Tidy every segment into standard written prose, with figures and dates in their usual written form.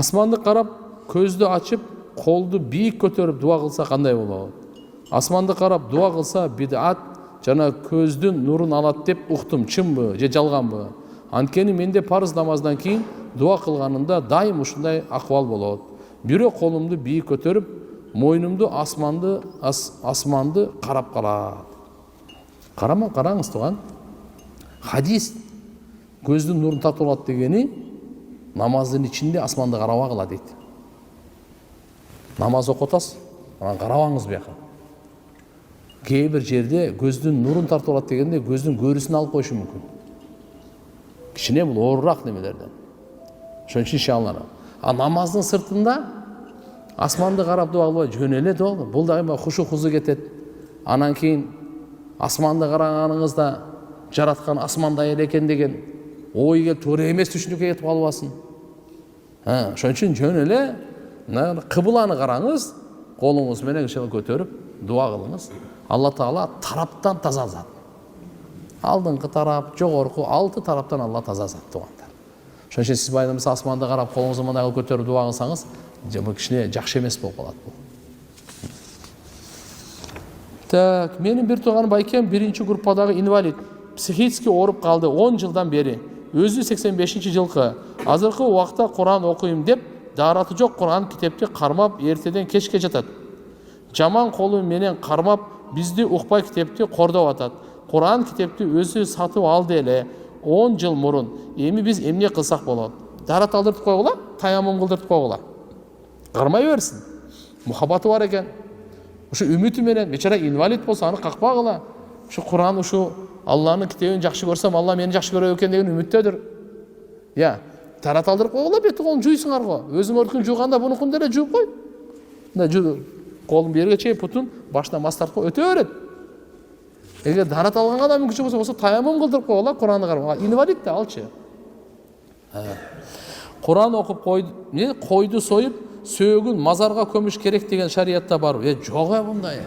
Асманды қарап, көзді ашып, қолды биік көтеріп дуа қылса қандай болады? Асманды қарап дуа қылса бидат, жана көздің нұрын алат деп ұқтым, чынбы, же жалғанбы? Анткени менде парыз намаздан кейін дуа қылғанында дайым ушундай акыбал болот. Бирок колумду биік көтеріп, мойнумду асманды қарап қалат. Қараңыз туған. Хадис көздің нұрын тартып алат дегени намаздын içinde асманды карабагыла дейт. Намаз окутасыз, анан карабаңыз бияка. Кээ бир жерде көздүн нурун тартып алат дегенде көздүн көрүүсүн алып коюшу мүмкүн. Кичине бул оорураак немелерден. Ошон үчүн иншалла. Намаздын сыртында асманды карап дуа кылбай жөн эле дуа. Бул дагы хушу хузу кетет. Анан кийин асманды караганыңызда жараткан асмандай эле экен деген ой келип туура эмес түшүнүккө кетип калбасын. Ошон үчүн жөн эле кыбланы караңыз, колуңуз менен көтөрүп дуа кылыңыз. Алла Таала тараптан таза зат. Алдыңкы тарап, жогорку 6 тараптан Алла таза зат тугандар. Ошон үчүн сиз байламса асманды карап колуңузду мындай көтөрүп дуа кылсаңыз, кичине жакшы эмес болуп калат бул. Так, менин бир тууганым байкем 1-группадагы инвалид, психически ооруп калды 10 жылдан бери. Өзү 85-жылкы. Азыркы убакта Куран окуйм деп, дараты жок Куран китепти кармап, эртеден кечке жатат. Жаман колу менен кармап, бизди укпай китепти кордоп атат. Куран китепти өзү сатып алды эле 10 жыл мурун. Эми биз эмне кылсак болот? Дарат алдыртып койгула, таямым кылдыртып койгула. Кармай берсин. Мухаббаты бар экен. Ушу үмүтү менен бечара инвалид болсо аны какпагыла. Ушу Куран, ушу Алланын китебин жакшы көрсөм, Алла мени жакшы көрөт экен деген үмүттөдүр. Тарат алдырып койгула, бети колун жуйсуңар го. Өзүңөрдүкүн жууганда бунукун деле жууп кой. Мына колун берге чейин путун башына мас тартып өтө берет. Эгер дарат алганга да мүмкүнчүлүк болсо, таямым кылдырып койгула, Куранды карап. Инвалид да алчы. Куран окуп койду союп, сөөгүн мазарга көмүш керек деген шариятта бар. Жок мындай.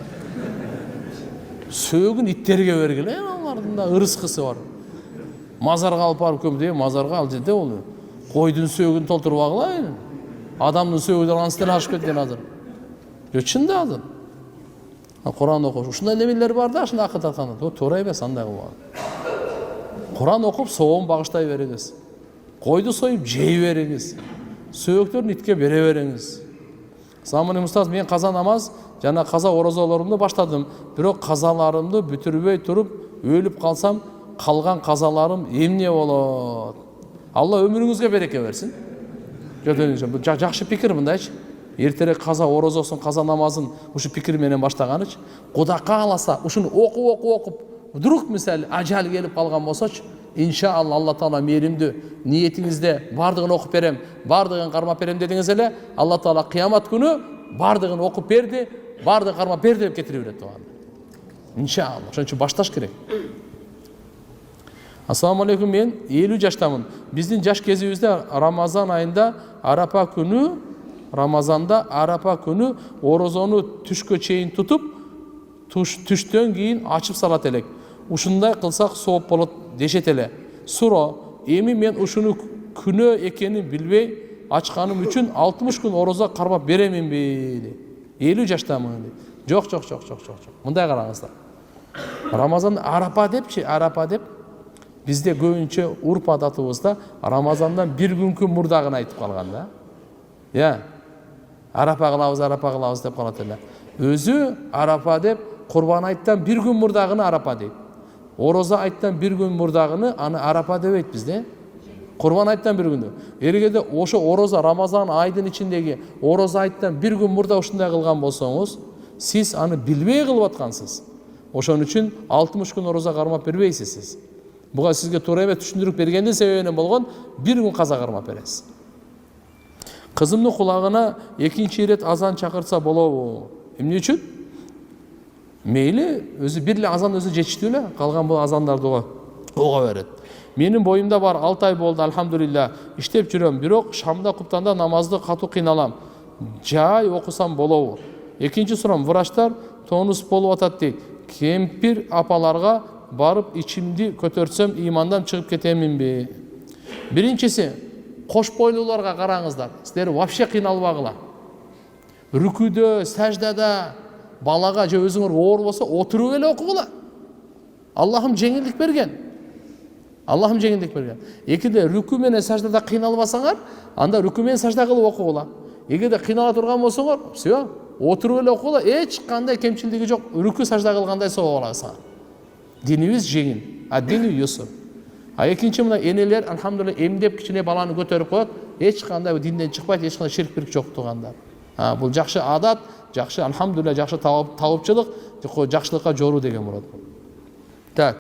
Сөөгүн иттерге бергиле, алардын да ырыскысы бар. Мазарга алып барып көмдө, мазарга ал жерде ол койдун сөөгүн толтуруп агыла. Адамдын сөөгүнөн анстен ашып кеткен азыр. Чын да азыр. Куран окуш. Ушундай немелер бар да, ушундай акыт атканда. Туура эмес андай кылбаган. Куран окуп соом багыштай бериңиз. Койду союп жей бериңиз. Сөөгүктөрүн итке бере бериңиз. Assalomu alaykum ustoz, men qaza namoz жана каза орозолорумду баштадым. Бирок казаларымды бүтүрбөй туруп, өлүп калсам, калган казаларым эмне болот? Алла өмүрүңүзгө береке берсин. Бул жакшы пикир мындайчы. Эртерээк каза орозосун, каза намазын ушу пикир менен баштаганычы. Кудай кааласа, ушуну окуп, вдруг мисалы ажал келип калган болсочу, иншалла Алла Таала мээримдүү, ниетиңизде бардыгын окуп берем, бардыгын кармап берем дедиңиз эле, Алла Таала кыямат күнү бардыгын окуп берди, бардыгын кармап берди деп кетирип берет туган. Иншалла. Ошон үчүн башташ керек. Assalomu alaykum, men 50 жаштамын. Биздин жаш кезибизде Рамазан айында Рамазанда Арапа күнү орозону түшкө чейин тутуп, түштөн кийин ачып салат элек. Ушундай кылсак сооп болот дешет эле. Суро, эми мен ушуну күнөө экенин билбей ачканым үчүн 60 күн орозо кармап береминби? 50 жаштамын. Жок. Мындай караңыздар. Рамазан Арапа деп бизде көбүнчө урп адатыбызда Рамазандан 1 күнкү мурдагын айтып калган да. Арапа кылабыз деп калат эле. Өзү Арапа деп Курбан айттан 1 күн мурдагыны Арапа дейт. Ороза айттан 1 күн мурдагыны аны Арапа дебейт бизде. Курбан айттан 1 күндө. Эгерде ошо ороза Рамазан айдын ичиндеги ороза айттан 1 күн мурда ушундай кылган болсоңуз, сиз аны билбей кылып аткансыз. Ошон үчүн 60 күн ороза кармап бербейсиз сиз. Буга сизге туура эмес түшүндүрүп бергендин себебинен болгон 1 күн каза кармап бересиз. Кызымдын кулагына 2-нчи ирет азан чакырса болобу? Эмне үчүн? Мейли, өзү бир эле азан өзү жетиштүү эле, калган бул азандарды ого берет. Менин боюмда бар 6 ай болду, алхамдулилла, иштеп жүрөм, бирок шамда куптанда намазды катуу кыйналам. Жай окусам болобу? Экинчи сурам, врачтар тонус болуп атат дейт. Кемпир апаларга барып ичимди көтөрсөм имандан чыгып кетеминби? Биринчиси, Кош бойлууларга караңыздар. Силер вообще кыйналбагыла. Рүкүдө, саждада балага же өзүңөр оор болсо отуруп эле окугула. Аллахым жеңилдик берген. Аллахым жеңилдик берген. Эгерде рүкү менен саждада кыйналбасаңар, анда рүкү менен сажда кылып окугула. Эгерде кыйнала турган болсоңор, все, отуруп эле окугула, эч кандай кемчилдиги жок. Рүкү сажда кылгандай соо аласың. Динибиз жеңил. Дини юсур. Экинчи мына энелер алхамдулилла эмдеп кичине баланы көтөрүп коет, эч кандай динден чыкпайт, эч кандай ширк бирик жок турганда. Бул жакшы адат, жакшы алхамдулилла жакшы табыпчылык, жакшылыкка жоруу деген болот. Так.